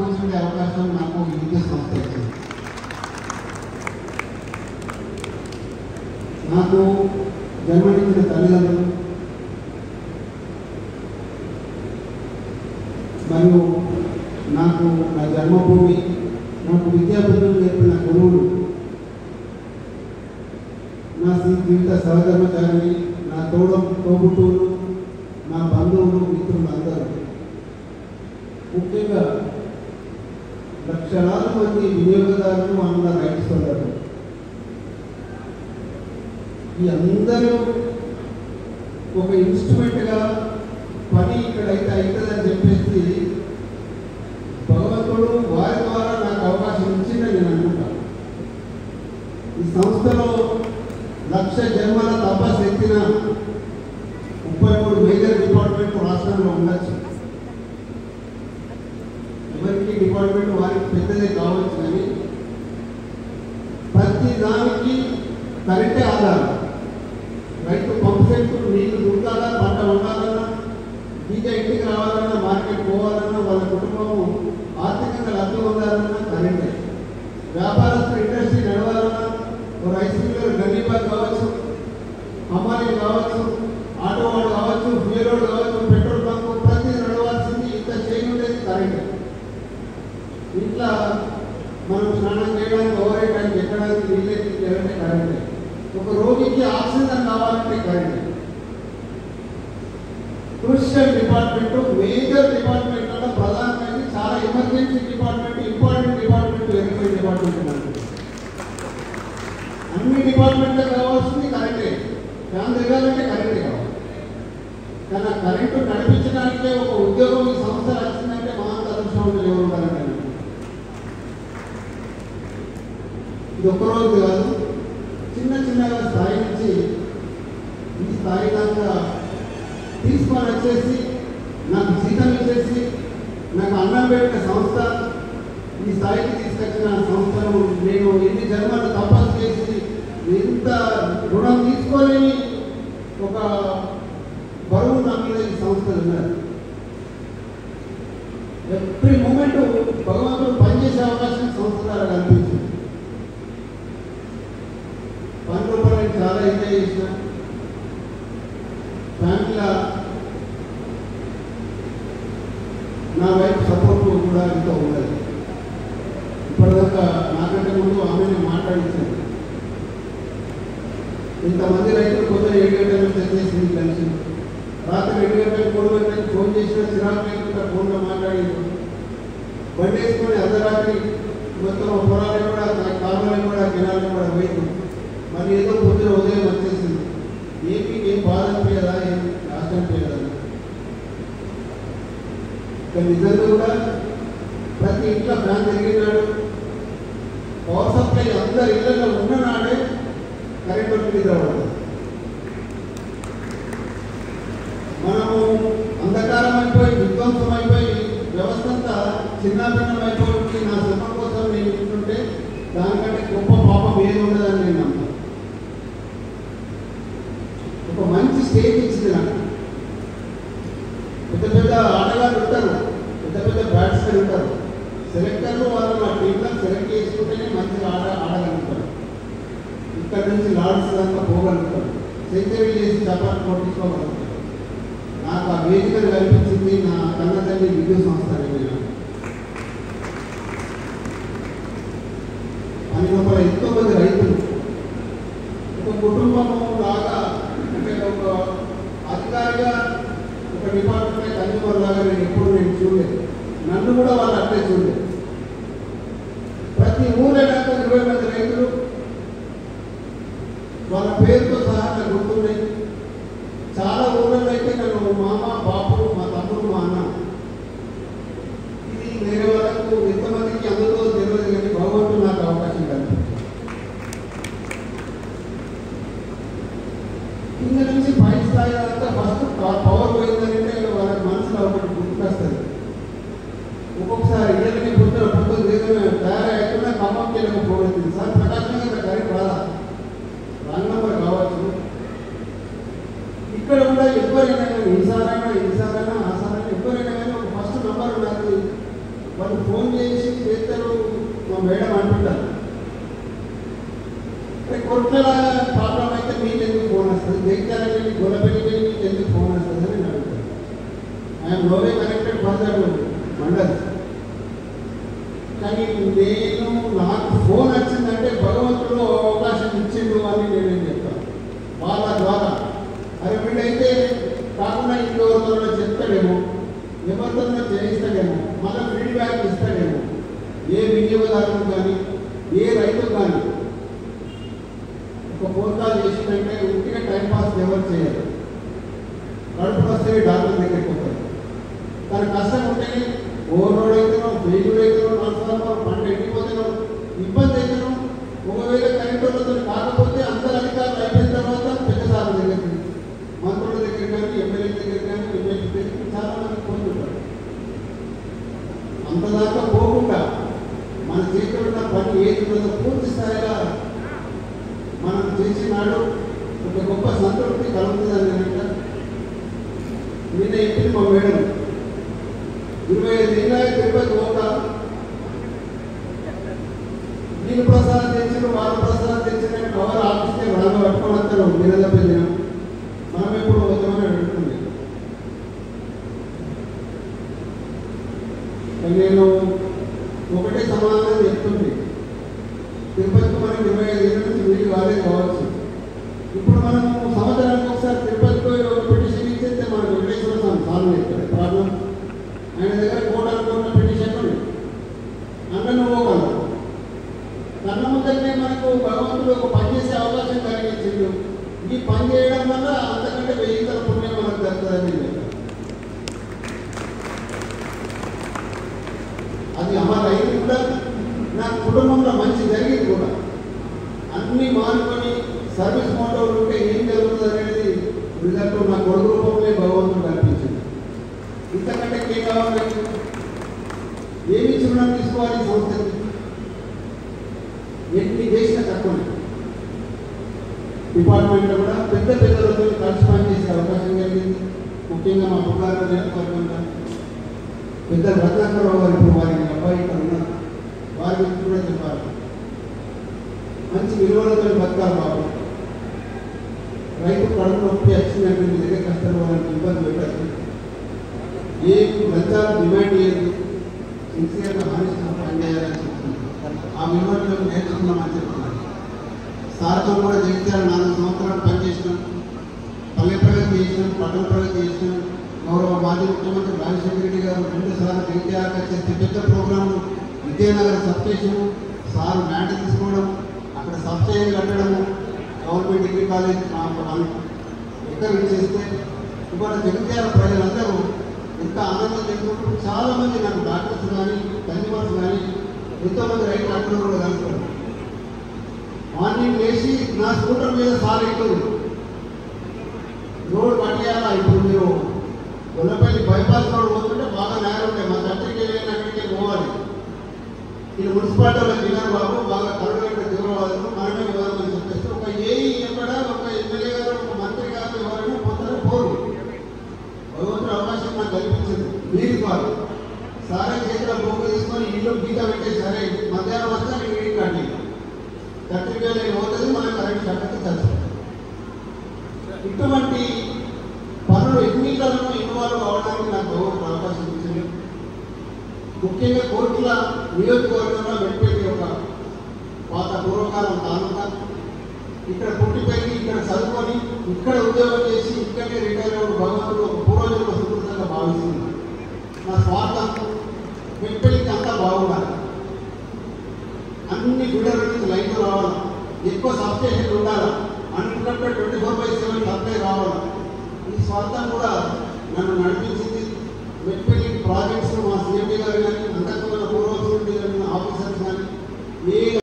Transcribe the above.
కూర్చుండే అవకాశం నాకు విద్యా సంస్థ ఇచ్చింది. నాకు జన్మనిచ్చిన తల్లిదండ్రులు మరియు నాకు నా జన్మభూమి, నాకు విద్యాబుద్ధులు నేర్పిన గురువులు, నా జీవిత సహధర్మచారిని, నా తోబుట్టువులు, నా బంధువులు, మిత్రులు అందరూ, ముఖ్యంగా లక్షలాది మంది వినియోగదారులు, అన్న రైతు సోదరులు, ఈ అందరూ ఒక ఇన్స్ట్రుమెంట్గా పని ఇక్కడైతే అవుతుందని చెప్పేసి భగవంతుడు వారి ద్వారా నాకు అవకాశం ఇచ్చిందని నేను అనుకుంటాను. ఈ సంస్థలో 1,00,000 జన్మల తపస్సు ఎత్తిన 33 మేజర్ డిపార్ట్మెంట్ రాష్ట్రంలో ఉండొచ్చు. ఎవరికి డిపార్ట్మెంట్ వారికి పెద్దదే కావచ్చు, కానీ ప్రతి దానికి కరెంటే ఆధారం. రైతు పంపు సెట్ నీళ్లు దొరకాలా, పంట ఉండాలన్నా, బీజ ఇంటికి రావాలన్నా, మార్కెట్ పోవాలన్నా, వాళ్ళ కుటుంబము ఆర్థికంగా లబ్ధి పొందాలన్నా కరెంటే. వ్యాపారస్తులు ఇండస్ట్రీ నడవాలన్నా, రైస్ మిల్లర్ గరీబాగ్ కావచ్చు, హమాలి కావచ్చు, ఆటో వాడు కావచ్చు, ఫ్యూయల్ వాడు కావచ్చు, పెట్రోల్ బంకు, ప్రతి నడవాల్సింది ఇంత చేయనుండేది కరెంటే. ఇట్లా మనం స్నానం చేయడానికి, ఓవరేయడానికి, ఎక్కడానికి నీళ్ళకి చేయాలంటే కరెంటే. ఒక రోగికి ఆక్సిజన్ కావాలంటే కరెంటే. క్రూషియల్ డిపార్ట్మెంట్, మేజర్ డిపార్ట్మెంట్లలో ప్రధానమైనది చాలా emergency department, important department, verify department అన్నారు. అన్ని డిపార్ట్మెంట్లో కావాల్సింది కరెంటే. ఫ్యాన్ తిరగాలంటే కరెంటే కావాలి. కానీ ఆ కరెంటు నడిపించడానికే ఒక ఉద్యోగం ఈ సంస్థ వచ్చిందంటే మా అంత అదృష్టవంతులు ఎవరు ఉండాలంటే ఇది ఒక్కరోజు కాదు, చిన్న చిన్నగా స్థాయి నుంచి ఈ స్థాయి దాకా తీసుకొని వచ్చేసి నాకు జీతం ఇచ్చేసి నాకు అన్నం పెట్టిన సంస్థ, ఈ స్థాయికి తీసుకొచ్చిన సంస్థను నేను ఎన్ని జన్మలు తపస్సు చేసి ఎంత రుణం తీసుకోలేని ఒక బరువు నా మీద ఈ సంస్థలు ఉన్నారు. ఎవ్రీ మూమెంట్ భగవంతుడు పనిచేసే అవకాశం సంస్థ ద్వారా కనిపించింది. పని రూపాయలు నేను చాలా ఎంజాయ్ చేసిన. ఫ్యామిలీలో నా వైఫ్ సపోర్ట్ కూడా ఎంతో ఉండదు. ఇప్పటిదాకా నాకంటే ముందు ఆమెను మాట్లాడించాను. ఇంతమంది రైతులు పొద్దున 7 గంటలకు తెచ్చేసింది కలిసి, రాత్రి 2 గంటలకు 3 గంటలకు ఫోన్ చేసిన, చిరాకు లేకుండా ఫోన్లో మాట్లాడింది. బండి వేసుకొని అర్ధరాత్రి మొత్తం పొలాలను కూడా, కాలువలను కూడా, గినాలను కూడా పోయింది. మరి ఏదో పొద్దున ఉదయం వచ్చేసింది. ఏం బాధ అనిపించదా, ఏం కష్టం అనిపించదా? ఇక్కడ నిజంగా కూడా ప్రతి ఇంట్లో ఫ్యాన్ తిరిగినాడు, పవర్ సప్లై అందరి ఇళ్లలో ఉన్ననాడే కరెంట్ వచ్చి నిద్రపడదు. మనము అంధకారం అయిపోయి, విధ్వంసం అయిపోయి, వ్యవస్థ అంతా చిన్నాభిన్నం అయిపోయి నా శ్రమ కోసం నేను ఇస్తుంటే దానికంటే గొప్ప పాపం ఏది ఉండదని నేను నమ్ముతాను. ఒక మంచి స్టేజ్ ఇచ్చింది నాకు. పెద్ద పెద్ద ఆటగాళ్ళు ఉంటారు, పెద్ద పెద్ద బ్యాట్స్మెన్ ఉంటారు. సెలెక్టర్లు వాళ్ళు మా టీంలో సెలెక్ట్ చేసుకుంటేనే మంచిగా ఆడగలుగుతారు. ఇక్కడ నుంచి లార్డ్స్ దాకా పోగలుగుతారు, సెంచరీ చేసి చపాటు కొట్టించుకోగలుగుతారు. నాకు ఆ వేదికను కల్పించింది నా కన్న తల్లి విద్యుత్ సంస్థ. పని లోపల ఎంతో మంది రైతులు, ఒక కుటుంబము లాగా, అంటే ఒక అధికారిగా ఒక డిపార్ట్మెంట్ కన్జ్యూమర్ లాగా నేను ఎప్పుడు చూడలేదు. నన్ను కూడా వాళ్ళు అట్లే చూడలేదు. ప్రతి ఊళ్ళో 20 మంది రైతులు, వాళ్ళ పేరుతో సహా నాకు గుర్తున్నాయి. చాలా ఊళ్ళలో అయితే నన్ను మామ, బాపు, మా తమ్ముడు, మా అన్న, ఇది వేరే వాళ్ళకు ఎంతమందికి అందులో తెలియదు. కానీ భగవంతుడు నాకు అవకాశం కల్పించారు. కింద నుంచి పై స్థాయి అంతా ఫస్ట్ పవర్ పోయిందంటే వాళ్ళకి మనసులో ఒకటి గుర్తుకొస్తుంది. ఒక్కొక్కసారి ఇళ్ళకి పొద్దున తయారైతున్నా ఖమ్మంకి వెళ్ళకపోతుంది. సార్ ప్రకాశంగా కరెంట్ రాదా, రాంగ్ నెంబర్ కావచ్చు. ఇక్కడ కూడా ఎవరైనా కానీ ఈసారైనా ఆసారైనా ఎవరైనా కానీ ఒక ఫస్ట్ నెంబర్ నాకు వాళ్ళు ఫోన్ చేసి చేస్తారు మా మేడం అంటుంటారు, కొట్ల ప్రాబ్లం అయితే మీకు ఎందుకు ఫోన్ వస్తుంది, జగిత్యాలకు వెళ్ళి గొల్లపల్లికి వెళ్ళి మీకు ఎందుకు ఫోన్ వస్తుంది అని అడుగుతారు. I'm no way connected for that mandal. కానీ నాకు ఫోన్ వచ్చిందంటే భగవంతుడు అవకాశం ఇచ్చిండు అని నేనేం చెప్తాను. వాళ్ళ ద్వారా అరే వీళ్ళైతే కాకుండా ఇంకెవరితో చెప్తాడేమో, ఎవరితో చేయిస్తాడేమో, మళ్ళీ ఫీడ్బ్యాక్ ఇస్తాడేమో. ఏ వినియోగదారులు కానీ ఏ రైతు కానీ ఒక ఫోన్ కాల్ చేసిందంటే ఉట్టిగా టైంపాస్ ఎవరు చేయాలి. కడుపు వస్తే డాక్టర్ దగ్గరికి పోతారు. తన కష్టం ఉంటేనే ఓవర్లోడ్ అవుతానో, ఫెయిల్యూర్ అవుతానో, నడుస్తానో, పంట ఎండిపోతానో, ఇబ్బంది అవుతానో. ఒకవేళ కరెంట్ వాళ్ళతో కాకపోతే అందరు అధికారులు అయిపోయిన తర్వాత పెద్ద సార్ల దగ్గరికి, మంత్రుల దగ్గర కానీ, ఎమ్మెల్యే దగ్గర కానీ, ఎమ్మెల్యే దగ్గర చాలా మంది పోతుంటారు. అంతదాకా పోకుండా మన చేతిలో ఉన్న పని ఏది ఉన్నదో పూర్తి స్థాయిగా మనం చేసినాడు ఒక గొప్ప సంతృప్తి కలుగుతుందని అంటే నిన్న చెప్పింది మా మేడం. 25 ఏళ్ళ తిరుపతి ఒక వీళ్ళు ప్రసాదం తెచ్చిన వాళ్ళ ప్రసాదం తెచ్చిన ఎవరు ఆఫీస్కే వాళ్ళు పట్టుకొని వస్తారు. నిరదపై దినం మనం ఎప్పుడు వద్దామని అడుగుతుంది. నేను ఒకటే సమాధానం చెప్తుంది, తిరుపతికి మనకి 25 ఏళ్ళ నుంచి వీలు కాలేదు కావచ్చు. ఇప్పుడు మనం సంవత్సరానికి ఒకసారి తిరుపతికి ఒక పిటిషన్ ఇచ్చేస్తే మనకు వెంకటేశ్వర స్వామి సాల్వ్ చేస్తాడు ప్రాబ్లం. ఆయన దగ్గర కోట్ల పిటిషన్ ఉంది. అన్నను పోగలరు. కన్న ముందరనే మనకు భగవంతుడు ఒక పని చేసే అవకాశం కలిగించిండు. ఈ పని చేయడం వల్ల అంతకంటే 1000 పుణ్యం మనకు దక్కుతుందని అది అమలు అయింది కూడా. నా కుటుంబంలో మంచి జరిగింది కూడా. అన్నీ మానుకొని సర్వీస్ మోటో ఉంటే ఏం జరుగుతుంది అనేది రిజల్ట్ నా కొడుకు రూపంలో భగవంతుడు కనిపించింది. ఇంతకంటే ఏం కావాలి? ఏమి చూడడం తీసుకోవాలి సంస్థకి. ఎన్ని చేసినా తక్కువనే. డిపార్ట్మెంట్లో కూడా పెద్ద పెద్దలతో కలిసి పనిచేసే అవకాశం కలిగింది. ముఖ్యంగా మా పుట్టారు నియోజకవర్గంగా పెద్ద రత్నాకరరావు గారు ఇప్పుడు వారికి అబ్బాయి ఇక్కడ ఉన్నారు. వారి గురించి కూడా చెప్పాలి. మంచి విలువలతో బతకాలి బాబు. రైతు కడుపు నొప్పి వచ్చినట్టు మీ దగ్గర కష్టపడాలని ఇబ్బంది పెట్టాలి. ఏ లంచాలు డిమాండ్ చేయదు. సిన్సియర్గా హానిస్ట్గా పనిచేయాలని చెప్తున్నాను. ఆ విలువలను నేర్చుకున్నామని చెప్తున్నాను. సార్తో కూడా జగిత్యాల 4 సంవత్సరాలు పనిచేసినాం. పల్లె ప్రగతి చేసినాం, పట్టణ ప్రగతి చేసినాం. గౌరవ మాజీ ముఖ్యమంత్రి రాజశేఖర రెడ్డి గారు 2 సార్లు జగిత్యాలకు చేసే పెద్ద programme Vidyanagar substation sir land తీసుకోవడం, అక్కడ సబ్స్టేషన్ కట్టడము, గవర్నమెంట్ డిగ్రీ కాలేజ్ ఎక్కడ చేస్తే ఇవాళ జగిత్యాల ప్రజలందరూ ఎంత ఆనందం చెందుకుంటూ చాలామంది నాకు డాక్టర్స్ కానీ కన్జ్యూమర్స్ కానీ ఎంతోమంది రైతు డాక్టర్లు కూడా కలుస్తారు. మార్నింగ్ లేచి నా స్కూటర్ మీద సార్ ఎక్కువ రోడ్ పట్టేయాలా. ఇప్పుడు మీరు గొల్లపల్లి బైపాస్ రోడ్ పోతుంటే బాగా నేరం ఉంటాయి. మా తండ్రికి వెళ్ళిన అక్కడికి పోవాలి. ఇది మున్సిపాలిటీ వాళ్ళకి విన్నారు బాబు, బాగా కరుడు తీవ్రవాదులు మనమే వివాదం చెప్పేస్తే ఒక ఏఈ ఎక్కడ ఒక ఎమ్మెల్యే గారు ఒక మంత్రి గారు ఎవరైనా పోతారో పోరు. భగవంతుడు అవకాశం నాకు కల్పించింది. మీరు కాదు సారే చేతిలో బొమ్మ తీసుకొని ఇల్లు గీత పెట్టే సరే మధ్యాహ్నం వస్తే నేను ఇంటికి కండి సర్టిఫికేట్ పోతుంది, మనం కరెంట్ చక్కగా చదువుతాం. ఇటువంటి పనులు ఎన్నికలను ఇన్వాల్వ్ అవడానికి నాకు అవకాశం ఇచ్చింది. ముఖ్యంగా కోట్ల నియోజకవర్గంలో వెంకటేశ్వర ఒక పాత పూర్వకాలం తాలూకా ఇక్కడ పుట్టి పెరిగి ఇక్కడ చదువుకొని ఇక్కడ ఉద్యోగం చేసి ఇక్కడే రిటైర్ అవ్వడం భగవంతుడు ఒక పూర్వజన్మ సుకృతంగా భావిస్తుంది. నా స్వార్థం వెంకటకి అంతా బాగుండాలి. అన్ని బిల్డర్ల నుంచి లైన్లు రావాలి, ఎక్కువ సబ్స్టేషన్లు ఉండాలి, 124/7 సప్లై రావాలి. ఈ స్వార్థం కూడా నన్ను నడిపించింది. వెంకట